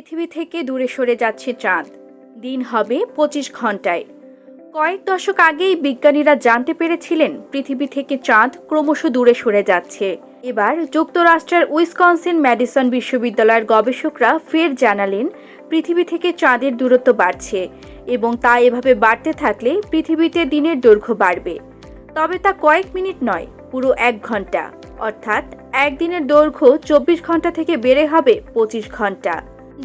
পৃথিবী থেকে দূরে সরে যাচ্ছে চাঁদ। দিন হবে ২৫ ঘন্টায়। কয়েক দশক আগেই বিজ্ঞানীরা জানতে পেরেছিলেন পৃথিবী থেকে চাঁদ ক্রমশ দূরে সরে যাচ্ছে। এবার যুক্তরাষ্ট্রের উইসকনসিন ম্যাডিসন বিশ্ববিদ্যালয়ের গবেষকরা ফের জানালেন পৃথিবী থেকে চাঁদের দূরত্ব বাড়ছে এবং তা এভাবে বাড়তে থাকলে পৃথিবীতে দিনের দৈর্ঘ্য বাড়বে। তবে তা কয়েক মিনিট নয়, পুরো ১ ঘন্টা। অর্থাৎ একদিনের দৈর্ঘ্য ২৪ ঘন্টা থেকে বেড়ে হবে ২৫ ঘন্টা।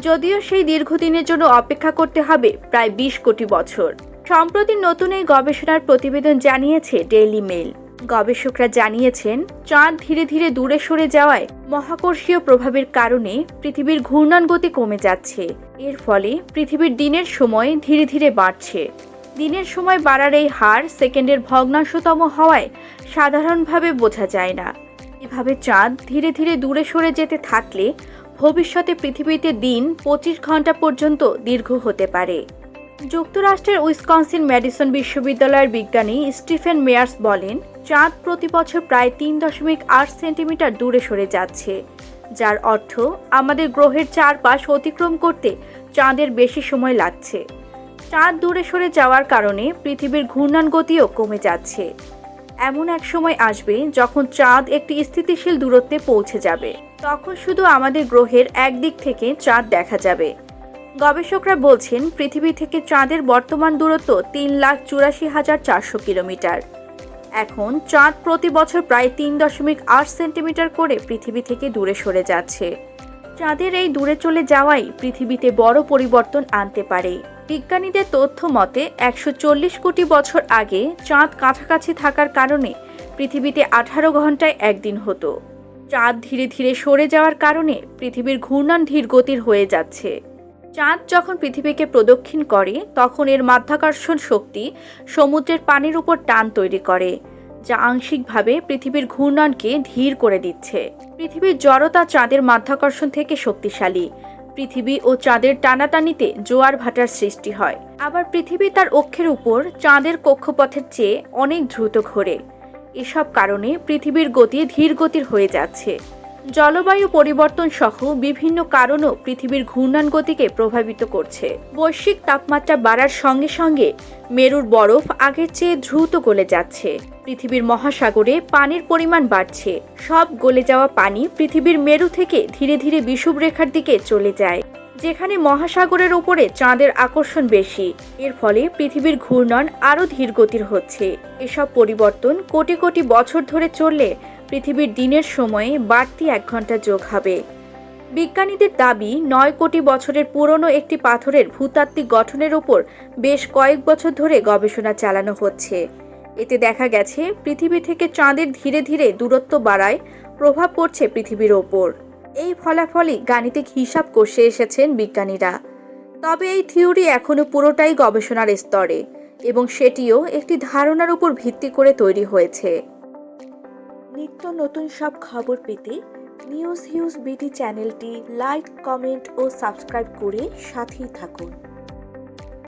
যদিও সেই দীর্ঘদিনের জন্য অপেক্ষা করতে হবে প্রায় ২০ কোটি বছর। সম্প্রতি নতুন এই গবেষণার প্রতিবেদন জানিয়েছে ডেইলি মেইল। গবেষকরা জানিয়েছেন চাঁদ ধীরে ধীরে দূরে সরে যাওয়ায় মহাকর্ষীয় প্রভাবের কারণে পৃথিবীর ঘূর্ণন গতি কমে যাচ্ছে। এর ফলে পৃথিবীর দিনের সময় ধীরে ধীরে বাড়ছে। দিনের সময় বাড়ার এই হার সেকেন্ডের ভগ্নাংশতম হওয়ায় সাধারণভাবে বোঝা যায় না। এভাবে চাঁদ ধীরে ধীরে দূরে সরে যেতে থাকলে ভবিষ্যতে পৃথিবীতে দিন ২৫ ঘন্টা পর্যন্ত দীর্ঘ হতে পারে। যুক্তরাষ্ট্রের উইসকনসিন ম্যাডিসন বিশ্ববিদ্যালয়ের বিজ্ঞানী স্টিফেন মেয়ার্স বলেন, চাঁদ প্রতি বছর প্রায় ৩.৮ সেন্টিমিটার দূরে সরে যাচ্ছে, যার অর্থ আমাদের গ্রহের চারপাশ অতিক্রম করতে চাঁদের বেশি সময় লাগছে। চাঁদ দূরে সরে যাওয়ার কারণে পৃথিবীর ঘূর্ণন গতিও কমে যাচ্ছে। এমন এক সময় আসবে যখন চাঁদ একটি স্থিতিশীল দূরত্বে পৌঁছে যাবে। তখন শুধু আমাদের গ্রহের একদিক থেকে চাঁদ দেখা যাবে। গবেষকরা বলছেন পৃথিবী থেকে চাঁদের বর্তমান দূরত্ব ৩,৮৪,৪০০ কিলোমিটার। এখন চাঁদ প্রতি বছর প্রায় ৩.৮ সেন্টিমিটার করে পৃথিবী থেকে দূরে সরে যাচ্ছে। চাঁদের এই দূরে চলে যাওয়াই পৃথিবীতে বড় পরিবর্তন আনতে পারে। বিজ্ঞানীদের তথ্য মতে ১৪০ কোটি বছর আগে চাঁদ কাছাকাছি থাকার কারণে পৃথিবীতে ১৮ ঘন্টায় একদিন হতো। চাঁদ ধীরে ধীরে সরে যাওয়ার কারণে পৃথিবীর ঘূর্ণন ধীর গতির হয়ে যাচ্ছে। চাঁদ যখন পৃথিবীকে প্রদক্ষিণ করে তখন এর মাধ্যাকর্ষণ শক্তি সমুদ্রের পানির উপর টান তৈরি করে, যা আংশিকভাবে পৃথিবীর ঘূর্ণনকে ধীর করে দিচ্ছে। পৃথিবীর জড়তা চাঁদের মাধ্যাকর্ষণ থেকে শক্তিশালী। পৃথিবী ও চাঁদের টানাটানিতে জোয়ার ভাটার সৃষ্টি হয়। আবার পৃথিবী তার অক্ষের উপর চাঁদের কক্ষপথের চেয়ে অনেক দ্রুত ঘোরে। এসব কারণে পৃথিবীর গতি ধীর গতির হয়ে যাচ্ছে। জলবায়ু পরিবর্তন সহ বিভিন্ন কারণও পৃথিবীর ঘূর্ণন গতিকে প্রভাবিত করছে। বৈশ্বিক তাপমাত্রা বাড়ার সঙ্গে সঙ্গে মেরুর বরফ আগের চেয়ে দ্রুত গলে যাচ্ছে। পৃথিবীর মহাসাগরে পানির পরিমাণ বাড়ছে। সব গলে যাওয়া পানি পৃথিবীর মেরু থেকে ধীরে ধীরে বিষুবরেখার দিকে চলে যায়, যেখানে মহাসাগরের উপরে চাঁদের আকর্ষণ বেশি। এর ফলে পৃথিবীর ঘূর্ণন আরও ধীর গতির হচ্ছে। এসব পরিবর্তন কোটি কোটি বছর ধরে চললে পৃথিবীর দিনের সময়ে বাড়তি ১ ঘন্টা যোগ হবে। বিজ্ঞানীদের দাবি ৯ কোটি বছরের পুরনো একটি পাথরের ভূতাত্ত্বিক গঠনের উপর বেশ কয়েক বছর ধরে গবেষণা চালানো হচ্ছে। এতে দেখা গেছে পৃথিবী থেকে চাঁদের ধীরে ধীরে দূরত্ব বাড়ায় প্রভাব পড়ছে পৃথিবীর ওপর। এই ফলাফলই গাণিতিক হিসাব কষে এসেছেন বিজ্ঞানীরা। তবে এই থিওরি এখনও পুরোটাই গবেষণার স্তরে এবং সেটিও একটি ধারণার উপর ভিত্তি করে তৈরি হয়েছে। নিত্য নতুন সব খবর পেতে নিউজ হিউজ বিডি চ্যানেলটি লাইক, কমেন্ট ও সাবস্ক্রাইব করে সাথেই থাকুন।